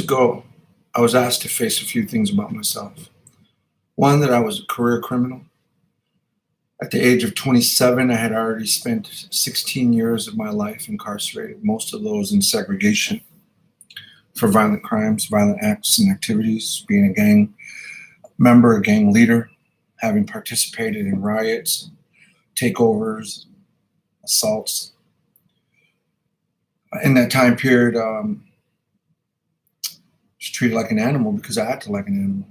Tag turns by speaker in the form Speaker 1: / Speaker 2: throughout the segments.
Speaker 1: ago, I was asked to face a few things about myself. One, that I was a career criminal. At the age of 27, I had already spent 16 years of my life incarcerated, most of those in segregation for violent crimes, violent acts and activities, being a gang member, a gang leader, having participated in riots, takeovers, assaults. In that time period, I was treated like an animal because I acted like an animal.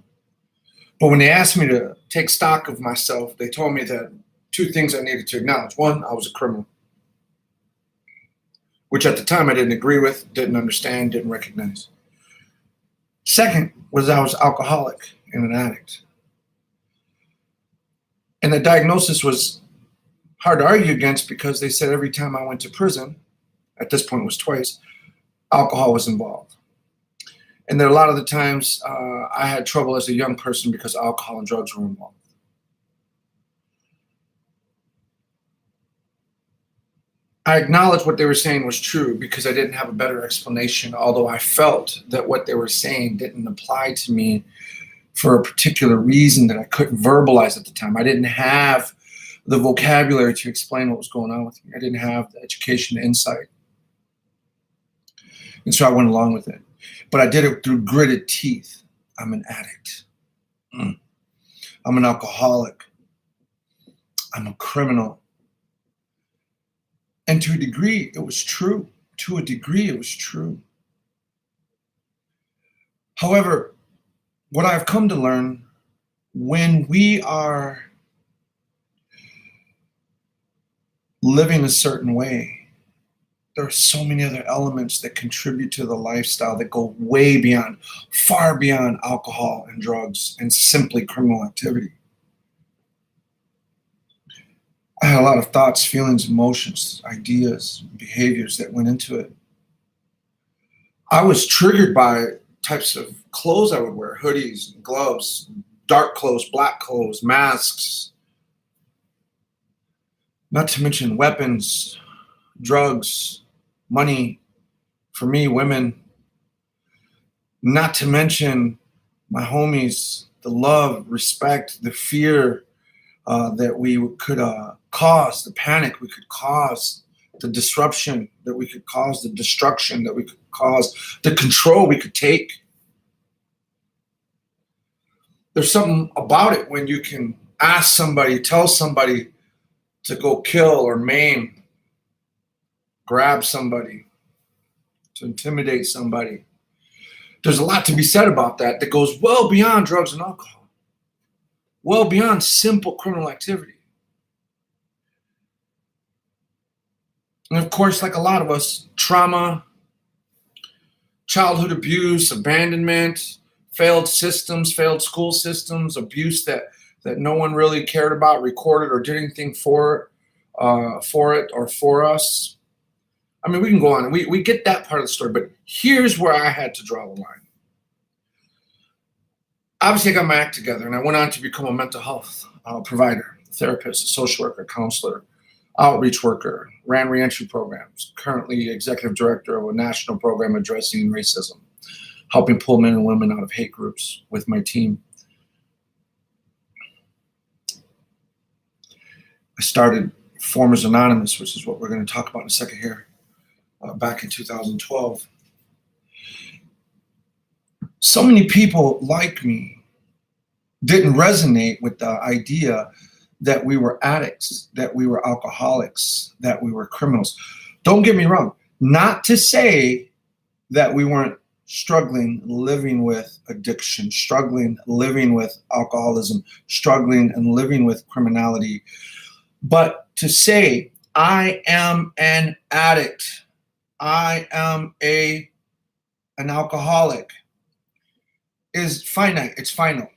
Speaker 1: But when they asked me to take stock of myself, they told me that two things I needed to acknowledge. One, I was a criminal, which at the time I didn't agree with, didn't understand, didn't recognize. Second was I was alcoholic and an addict. And the diagnosis was hard to argue against because they said every time I went to prison, at this point it was twice, alcohol was involved. And that a lot of the times I had trouble as a young person because alcohol and drugs were involved. I acknowledged what they were saying was true because I didn't have a better explanation, although I felt that what they were saying didn't apply to me for a particular reason that I couldn't verbalize at the time. I didn't have the vocabulary to explain what was going on with me. I didn't have the education, the insight. And so I went along with it. But I did it through gritted teeth. I'm an addict. I'm an alcoholic. I'm a criminal. And to a degree, it was true. To a degree, it was true. However, what I've come to learn, when we are living a certain way, there are so many other elements that contribute to the lifestyle that go way beyond, far beyond alcohol and drugs and simply criminal activity. I had a lot of thoughts, feelings, emotions, ideas, behaviors that went into it. I was triggered by types of clothes I would wear, hoodies, gloves, dark clothes, black clothes, masks, not to mention weapons, drugs, money, for me, women, not to mention my homies, the love, respect, the fear that we could cause, the panic we could cause, the disruption that we could cause, the destruction that we could cause, the control we could take. There's something about it when you can ask somebody, tell somebody to go kill or maim, grab somebody, to intimidate somebody. There's a lot to be said about that that goes well beyond drugs and alcohol, well beyond simple criminal activity. And of course, like a lot of us, trauma, childhood abuse, abandonment, failed systems, failed school systems, abuse that no one really cared about, recorded, or did anything for it or for us. I mean, we can go on. We get that part of the story, but here's where I had to draw the line. Obviously, I got my act together, and I went on to become a mental health provider, therapist, a social worker, counselor, outreach worker, ran reentry programs, currently executive director of a national program addressing racism, helping pull men and women out of hate groups with my team. I started Formers Anonymous, which is what we're going to talk about in a second here, back in 2012. So many people like me didn't resonate with the idea that we were addicts, that we were alcoholics, that we were criminals. Don't get me wrong. Not to say that we weren't struggling, living with addiction, struggling, living with alcoholism, struggling and living with criminality. But to say, I am an addict, I am an alcoholic, is finite. It's final.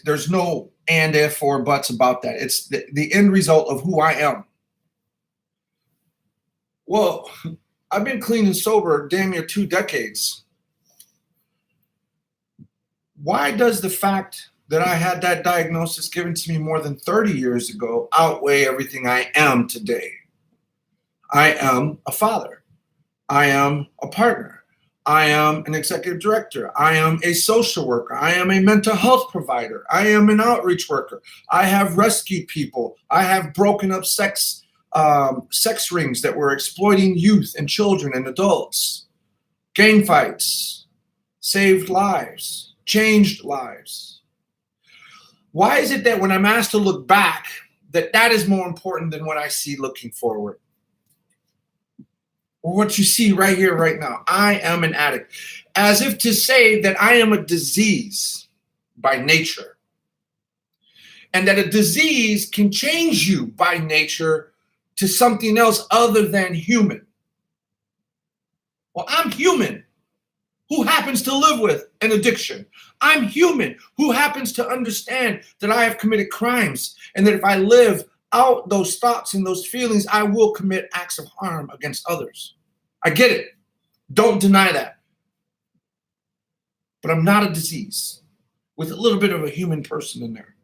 Speaker 1: There's no and, if, or buts about that. It's the end result of who I am. Well, I've been clean and sober damn near 2 decades. Why does the fact that I had that diagnosis given to me more than 30 years ago outweigh everything I am today? I am a father. I am a partner. I am an executive director. I am a social worker. I am a mental health provider. I am an outreach worker. I have rescued people. I have broken up sex rings that were exploiting youth and children and adults. Gang fights, saved lives, changed lives. Why is it that when I'm asked to look back, that is more important than what I see looking forward? Or what you see right here, right now. I am an addict. As if to say that I am a disease by nature. And that a disease can change you by nature to something else other than human. Well, I'm human who happens to live with an addiction. I'm human who happens to understand that I have committed crimes and that if I live out those thoughts and those feelings, I will commit acts of harm against others. I get it. Don't deny that. But I'm not a disease with a little bit of a human person in there.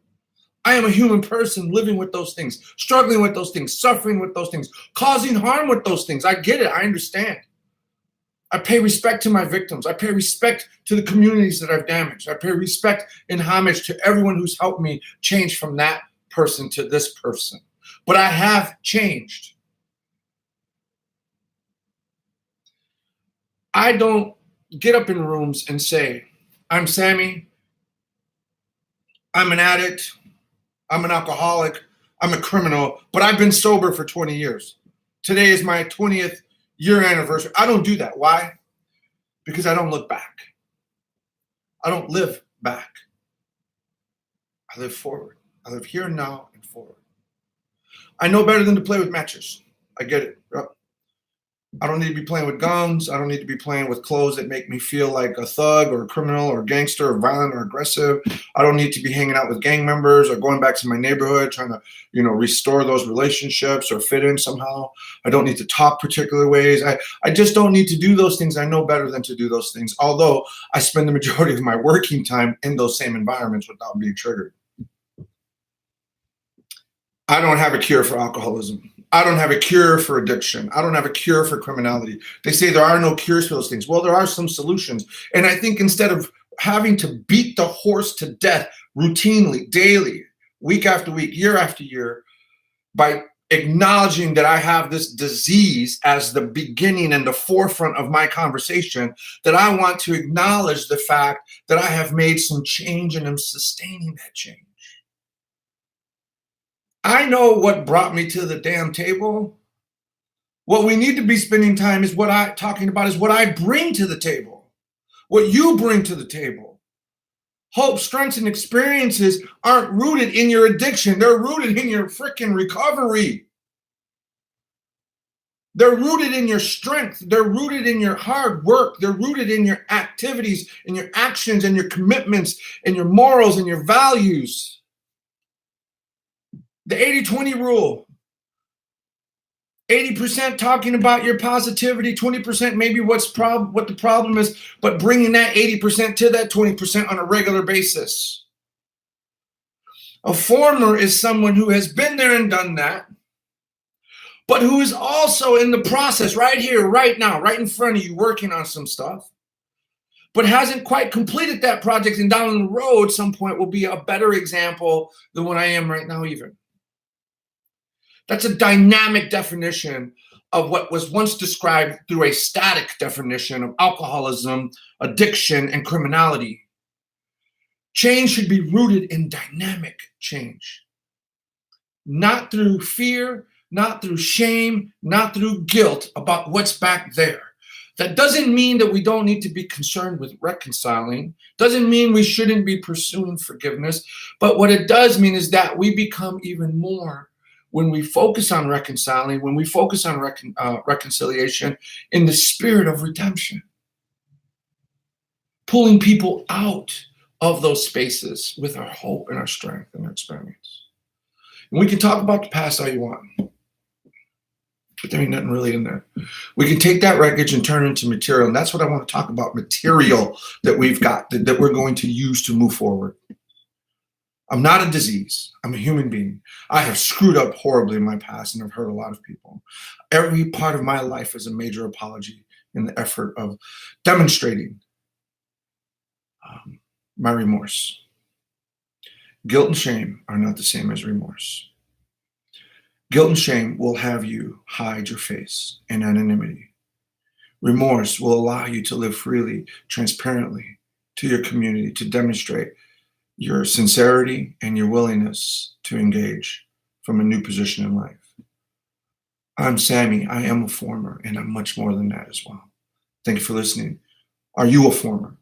Speaker 1: I am a human person living with those things, struggling with those things, suffering with those things, causing harm with those things. I get it. I understand. I pay respect to my victims. I pay respect to the communities that I've damaged. I pay respect and homage to everyone who's helped me change from that person to this person. But I have changed. I don't get up in rooms and say, I'm Sammy, I'm an addict, I'm an alcoholic, I'm a criminal, but I've been sober for 20 years. Today is my 20th year anniversary. I don't do that. Why? Because I don't look back. I don't live back. I live forward. I live here, now, and forward. I know better than to play with matches. I get it. I don't need to be playing with guns. I don't need to be playing with clothes that make me feel like a thug or a criminal or a gangster or violent or aggressive. I don't need to be hanging out with gang members or going back to my neighborhood trying to, restore those relationships or fit in somehow. I don't need to talk particular ways. I just don't need to do those things. I know better than to do those things, although I spend the majority of my working time in those same environments without being triggered. I don't have a cure for alcoholism. I don't have a cure for addiction. I don't have a cure for criminality. They say there are no cures for those things. Well, there are some solutions. And I think instead of having to beat the horse to death routinely, daily, week after week, year after year, by acknowledging that I have this disease as the beginning and the forefront of my conversation, that I want to acknowledge the fact that I have made some change and am sustaining that change. I know what brought me to the damn table. What we need to be spending time is what I bring to the table, what you bring to the table. Hope, strengths, and experiences aren't rooted in your addiction. They're rooted in your freaking recovery. They're rooted in your strength. They're rooted in your hard work. They're rooted in your activities and your actions and your commitments and your morals and your values. The 80-20 rule. 80% talking about your positivity, 20% maybe what the problem is, but bringing that 80% to that 20% on a regular basis. A former is someone who has been there and done that, but who is also in the process right here, right now, right in front of you, working on some stuff, but hasn't quite completed that project, and down the road, some point will be a better example than what I am right now even. That's a dynamic definition of what was once described through a static definition of alcoholism, addiction, and criminality. Change should be rooted in dynamic change. Not through fear, not through shame, not through guilt about what's back there. That doesn't mean that we don't need to be concerned with reconciling. Doesn't mean we shouldn't be pursuing forgiveness. But what it does mean is that we become even more when we focus on reconciling, when we focus on reconciliation in the spirit of redemption, pulling people out of those spaces with our hope and our strength and our experience. And we can talk about the past all you want, but there ain't nothing really in there. We can take that wreckage and turn it into material, and that's what I want to talk about, material that we've got, that we're going to use to move forward. I'm not a disease. I'm a human being. I have screwed up horribly in my past and I've hurt a lot of people. Every part of my life is a major apology in the effort of demonstrating my remorse. Guilt and shame are not the same as remorse. Guilt and shame will have you hide your face in anonymity. Remorse will allow you to live freely, transparently to your community, to demonstrate your sincerity and your willingness to engage from a new position in life. I'm Sammy. I am a former, and I'm much more than that as well. Thank you for listening. Are you a former?